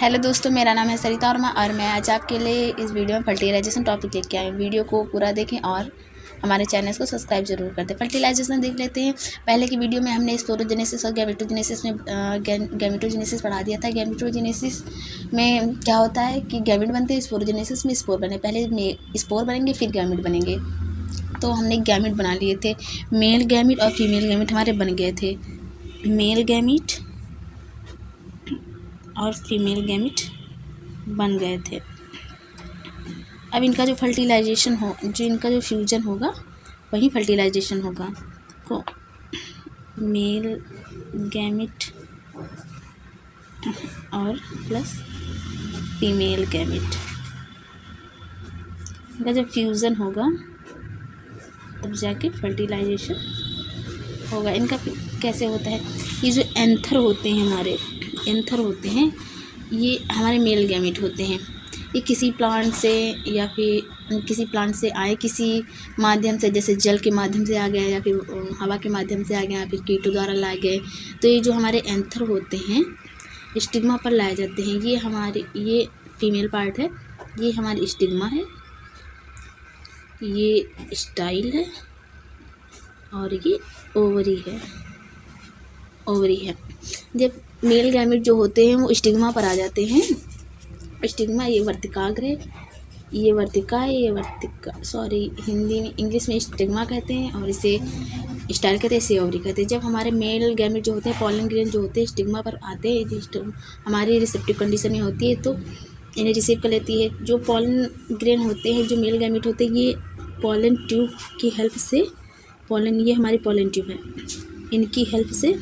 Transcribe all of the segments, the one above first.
Hello दोस्तों, मेरा नाम है सरिता और मैं आज आपके लिए इस वीडियो में फर्टिलाइजेशन टॉपिक लेके आई हूँ। वीडियो को पूरा देखें और हमारे चैनल को सब्सक्राइब जरूर कर दें। फर्टिलाइजेशन देख लेते हैं। पहले की वीडियो में हमने स्पोरोजेनेसिस और गैमेटोजेनेसिस में गैमेटोजेनेसिस पढ़ा दिया था। गैमेटोजेनेसिस में क्या होता है कि गैमेट बनते हैं, स्पोरोजेनेसिस में स्पोर बने। पहले स्पोर बनेंगे फिर गैमेट बनेंगे। तो हमने गैमेट बना लिए थे, मेल गैमेट और फीमेल गैमेट हमारे बन गए थे। मेल गैमेट और फीमेल गैमेट बन गए थे। अब इनका जो फर्टिलाइजेशन हो, जो इनका जो फ्यूजन होगा वही फर्टिलाइजेशन होगा। तो मेल गैमेट और प्लस फीमेल गैमेट, इनका जब फ्यूज़न होगा तब जाके फर्टिलाइजेशन होगा। इनका कैसे होता है? ये जो एंथर होते हैं, हमारे एंथर होते हैं, ये हमारे मेल गैमेट होते हैं। ये किसी प्लांट से या फिर किसी प्लांट से आए, किसी माध्यम से, जैसे जल के माध्यम से आ गया या फिर हवा के माध्यम से आ गया या फिर कीटों द्वारा लाए गए। तो ये जो हमारे एंथर होते हैं स्टिग्मा पर लाए जाते हैं। ये फीमेल पार्ट है, ये हमारी स्टिग्मा है, ये स्टाइल है और ये ओवरी है। जब मेल गैमेट जो होते हैं वो स्टिग्मा पर आ जाते हैं। स्टिग्मा ये वर्तिकाग्र है, ये वर्तिका है, ये वर्तिका, सॉरी हिंदी में, इंग्लिश में स्टिग्मा कहते हैं और इसे स्टाइल कहते हैं, इसे ओवरी कहते हैं। जब हमारे मेल गैमेट जो होते हैं, पॉलन ग्रेन जो होते हैं, स्टिग्मा पर आते हैं, हमारी रिसेप्टिव कंडीशन में होती है तो इन्हें रिसीव कर लेती है। जो पॉलन ग्रेन होते हैं, जो मेल गैमेट होते हैं, ये पॉलन ट्यूब की हेल्प से, ये हमारी पॉलन ट्यूब है, इनकी हेल्प से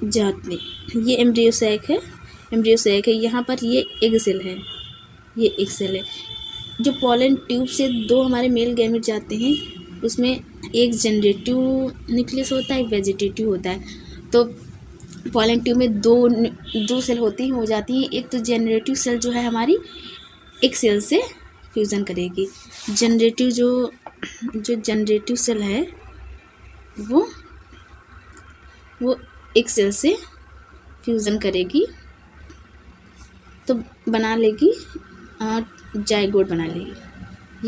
जाते। ये एम्ब्रियो सैक है, यहाँ पर ये एग सेल है, ये एग सेल है। जो पॉलन ट्यूब से दो हमारे मेल गैमेट जाते हैं, उसमें एक जनरेटिव न्यूक्लियस होता है, एक वेजिटेटिव होता है। तो पॉलन ट्यूब में दो सेल होती हैं, हो जाती हैं। एक तो जनरेटिव सेल जो है हमारी एक सेल से फ्यूज़न करेगी। जो जनरेटिव सेल है वो एक सेल से फ्यूज़न करेगी तो बना लेगी, जाइगोट बना लेगी।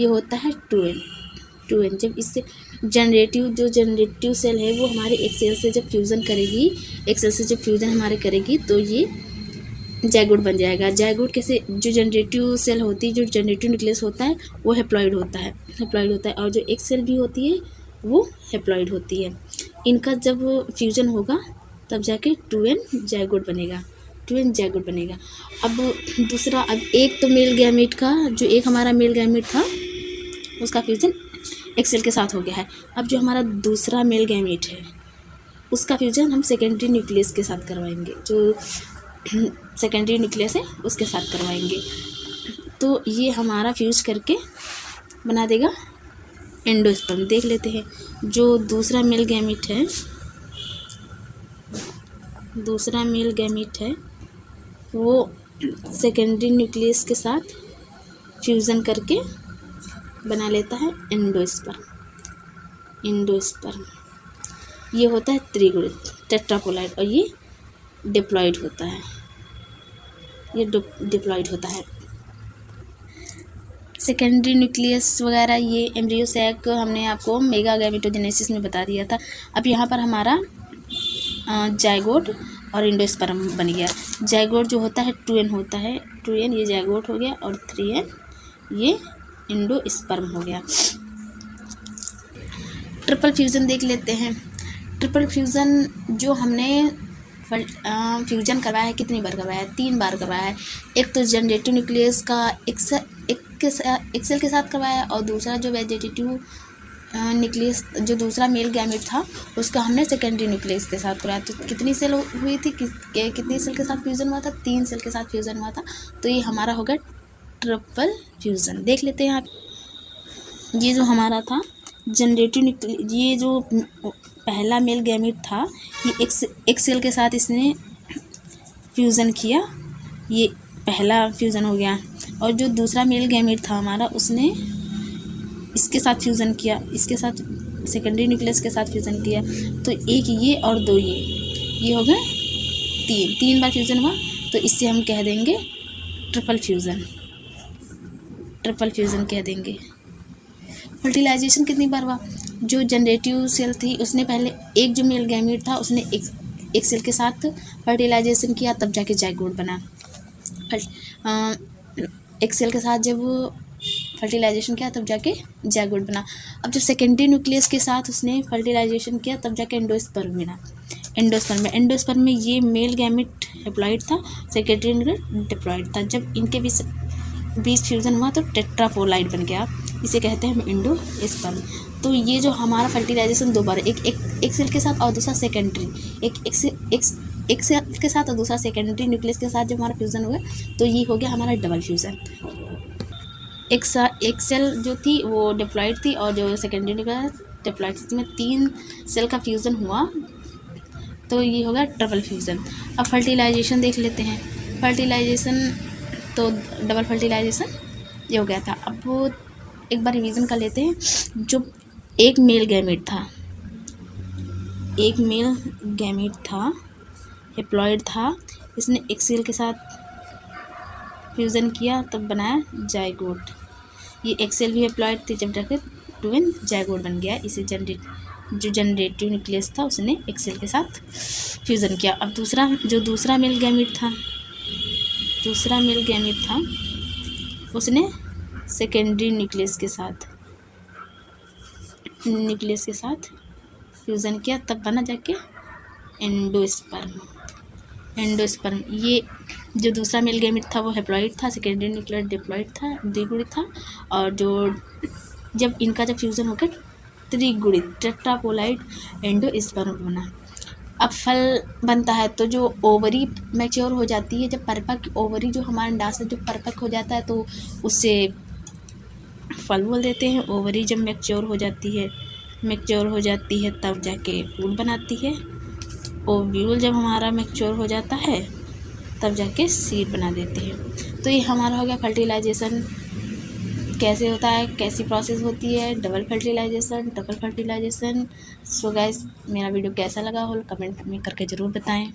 ये होता है 2n। जब इससे जनरेटिव सेल है वो हमारे एक सेल से जब फ्यूज़न करेगी, एक सेल से जब फ्यूज़न हमारे करेगी तो ये जाइगोट बन जाएगा। जाइगोट कैसे? जो जनरेटिव सेल होती है, जो जनरेटिव न्यूक्लियस होता है वो हैप्लॉइड होता है और जो एक सेल भी होती है वो हैप्लॉइड होती है। इनका जब फ्यूज़न होगा तब जाके 2n जाइगोट बनेगा। अब दूसरा, अब एक तो मेल गैमेट का, जो एक हमारा मेल गैमेट था उसका फ्यूज़न एक सेल के साथ हो गया है। अब जो हमारा दूसरा मेल गैमेट है उसका फ्यूज़न हम सेकेंडरी न्यूक्लियस के साथ करवाएंगे, जो सेकेंडरी न्यूक्लियस है उसके साथ करवाएंगे। तो ये हमारा फ्यूज करके बना देगा एंडोस्पर्म। देख लेते हैं। जो दूसरा मेल गैमेट है वो सेकेंडरी न्यूक्लियस के साथ फ्यूज़न करके बना लेता है एंडोस्पर्म। ये होता है त्रिगुणित टेट्रापोलाइड और ये डिप्लॉइड होता है। सेकेंडरी न्यूक्लियस वगैरह ये एम्ब्रियो सैक हमने आपको मेगा गैमेटोजेनेसिस में बता दिया था। अब यहाँ पर हमारा जाइगोट और एंडोस्पर्म बन गया। जाइगोट जो होता है 2n होता है, 2n ये जाइगोट हो गया और 3n ये एंडोस्पर्म हो गया। ट्रिपल फ्यूज़न देख लेते हैं। ट्रिपल फ्यूज़न जो हमने फ्यूजन करवाया है, कितनी बार करवाया है? 3 बार करवाया है। एक तो जनरेटिव न्यूक्लियस का एक सेल के साथ करवाया और दूसरा जो वेजिटेटिव न्यूक्लियस, जो दूसरा मेल गैमेट था उसका हमने सेकेंडरी न्यूक्लियस के साथ करवाया। तो कितनी सेल हुई थी, कितनी सेल के साथ फ्यूज़न हुआ था? 3 सेल के साथ फ्यूज़न हुआ था। तो ये हमारा हो गया ट्रिपल फ्यूज़न। देख लेते हैं आप। ये जो हमारा था जनरेटिव न्यूक्लियस, ये जो पहला मेल गैमेट था ये एक सेल के साथ इसने फ्यूज़न किया, ये पहला फ्यूज़न हो गया। और जो दूसरा मेल गैमेट था हमारा, उसने इसके साथ फ्यूज़न किया, इसके साथ सेकेंडरी न्यूक्लियस के साथ फ्यूज़न किया। तो एक ये और 2 ये हो गए 3 बार फ्यूज़न हुआ तो इससे हम कह देंगे ट्रिपल फ्यूज़न, ट्रिपल फ्यूज़न कह देंगे। फर्टिलाइजेशन कितनी बार हुआ? जो जनरेटिव सेल थी उसने पहले एक जो मेल गैमीट था उसने एक सेल के साथ फर्टिलाइजेशन किया, तब जाके जाइगोट बना। एक सेल के साथ जब फर्टिलाइजेशन किया तब जाके जाइगोट बना। अब जब सेकेंडरी न्यूक्लियस के साथ उसने फर्टिलाइजेशन किया तब जाके एंडोस्पर्म बना। एंडोस्पर्म में ये मेल गैमेट हैप्लॉइड था, सेकेंडरी न्यूक्लियस डिप्लॉइड था। जब इनके बीच फ्यूज़न हुआ तो टेट्रापोलाइड बन गया, इसे कहते हैं हम एंडोस्पर्म। तो ये जो हमारा फर्टिलाइजेशन दो बार, एक सेल के साथ और दूसरा सेकेंडरी, एक सेल के साथ और दूसरा सेकेंडरी न्यूक्लियस के साथ जब हमारा फ्यूज़न हुआ तो ये हो गया हमारा डबल फ्यूज़न। एक सेल जो थी वो डिप्लॉइड थी और जो सेकेंडरी न्यूक्लियस डिप्लॉइड थी, इसमें 3 सेल का फ्यूज़न हुआ तो ये होगा ट्रिपल फ्यूज़न। अब फर्टिलाइजेशन देख लेते हैं। फर्टिलाइजेशन तो डबल फर्टिलाइजेशन ये हो गया था। अब वो एक बार रिवीजन कर लेते हैं। जो एक मेल गैमेट था, हैप्लॉइड था, इसने एक सेल के साथ फ्यूज़न किया तब बनाया जाइगोट। ये एक सेल भी हैप्लॉइड थी, जब जाकर ट्विन जाइगोट बन गया। इसे जो जनरेटिव न्यूक्लियस था उसने एक सेल के साथ फ्यूज़न किया। अब दूसरा मेल गैमेट था उसने सेकेंडरी न्यूक्लियस के साथ फ्यूज़न किया तब बना जाके एंडोस्पर्म। ये जो दूसरा मेल गैमेट था वो हैप्लॉइड था, सेकेंडरी न्यूक्लियस डिप्लॉइड था, द्विगुणित था। और जब इनका फ्यूज़न होकर त्रिगुणित टेट्रापोलाइड एंडोस्पर्म बना। अब फल बनता है तो जो ओवरी मैच्योर हो जाती है, जब परिपक्व ओवरी जो हमारा अंडाशय जो परिपक्व हो जाता है तो उससे फल बोल देते हैं। ओवरी जब मैच्योर हो जाती है तब जाके फूल बनाती है। ओव्यूल जब हमारा मैच्योर हो जाता है तब जाके सीड बना देते हैं। तो ये हमारा हो गया फर्टिलाइजेशन कैसे होता है, कैसी प्रोसेस होती है, double fertilisation, triple fertilisation. So guys, मेरा वीडियो कैसा लगा हो कमेंट में करके ज़रूर बताएं।